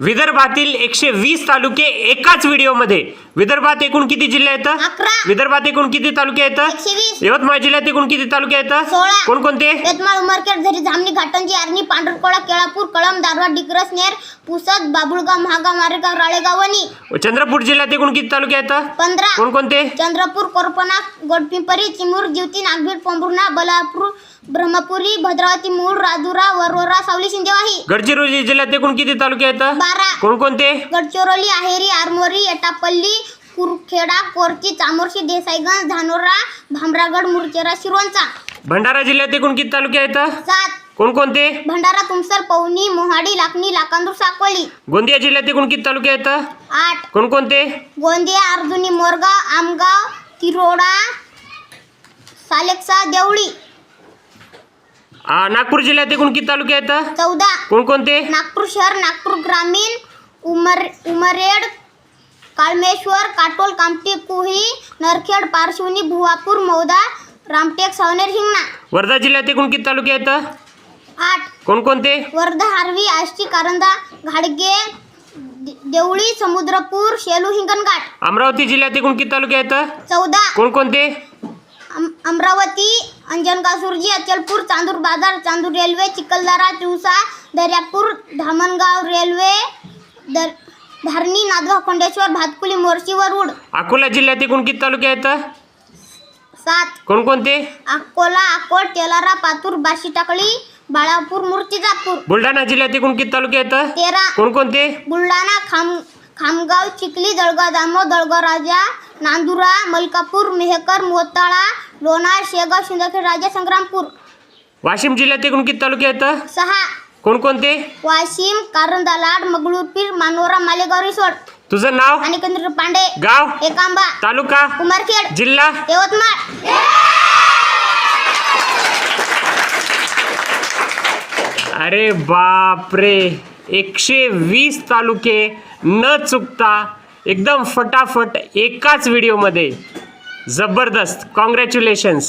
विदर्भातील 120 तालुके एकाच व्हिडिओमध्ये. विदर्भात एकूण किती जिल्हे आहेत? 11. विदर्भात एकूण किती तालुके आहेत? 120. यवतमाळ जिल्ह्यात एकूण किती तालुके आहेत? 16. कोणकोणते? यवतमाळ, उमरखेड, झरी, जामणी, घाटंजी, आर्णी, पांढरकोळा, केळापूर, कळंब, दारवाड, डिग्रस, नेर, पुसद, बाबुळगाव, महागाव, मारेगाव, राळेगाव, वणी. चंद्रपूर जिल्ह्यात एकूण किती तालुके आहेत? 15. कोणकोणते? चंद्रपूर, कोरपणा, गोडपिंपरी, चिमूर, जिवती, नागभीड, पोंभुर्णा, बलापूर, ब्रह्मपुरी, भद्रावती, मूळ, राजुरा, वरोरा, सावली, शिंदेवाही. गडचिरोली जिल्ह्यात एकूण किती तालुके आहेत? 12. कोणकोणते? गडचिरोली, आहेरी, आरमोरी, एटापल्ली, कुरखेडा, कोरची, चामोर्शी, देसाईगंज, धानोरा, भामरागड, मुरचेरा, शिरोंचा. भंडारा जिल्ह्यात एकूण किती तालुके आहेत? 7. कोणकोणते? भंडारा, तुमसर, पवनी, मोहाडी, लाखनी, लाकांदूर, साकोली. गोंदिया जिल्ह्यात एकूण किती तालुके आहेत? 8. कोणकोणते? गोंदिया, अर्जुनी, मोरगाव, आमगाव, तिरोडा, सालेक्सा, देवळी. नागपूर जिल्ह्यात एकूण किती तालुके आहेत? 14. कोणकोणते? नागपूर शहर, नागपूर ग्रामीण, उमरेड, काळमेश्वर, काटोल, कामठी, कुही, नरखेड, पारशिवनी, भुवापूर, मौदा, रामटेक, सावनेर, हिंगणा. वर्धा जिल्ह्यात एकूण किती तालुके आहेत? 8. कोणकोणते? वर्धा, हारवी, आष्टी, कारंजा, घाडगे, देवळी, समुद्रपूर, शेलू, हिंगणघाट. अमरावती जिल्ह्यात एकूण किती तालुके आहेत? 14. कोणकोणते? अमरावती, अंजनगाव, सुरजी, अचलपूर, चांदूर बाजार, चांदूर रेल्वे, चिखलदरा, तिवसा, दर्यापूर, धामणगाव रेल्वे, धारणी, नांदगाव, खंडेश्वर, भातकुली, मोर्शी, वरुड. अकोला जिल्ह्यात एकूण किती तालुके आहेत? 7. कोणकोणते? अकोला, अकोट, तेलारा, पातूर, बाशी, टाकळी, बाळापूर, मूर्तिजापूर. बुलढाणा जिल्ह्यात एकूण किती तालुके आहेत? 13. कोणकोणते? बुलढाणा, खामगाव, चिखली, दळगाव, दामो, दळगाव राजा, नांदुरा, मलकापूर, मेहकर, मोताळा, लोणार, शेगाव, शिंदखेड राजा, संग्रामपूर. वाशिम जिल्ह्यात एकूण किती तालुके आहेत? 6. कोणकोणते? वाशिम, कारंजा, लाड, मंगळूरपीर, मानोरा, मालेगाव, रिसोड. तुझं नाव? आणि केंद्र पांडे. गाव? एकांबा. तालुका? उमरखेड. जिल्हा? यवतमाळ. अरे बापरे, 120 तालुके न चुकता एकदम फटाफट एकाच व्हिडिओमध्ये. जबरदस्त. कॉंग्रॅच्युलेशन्स.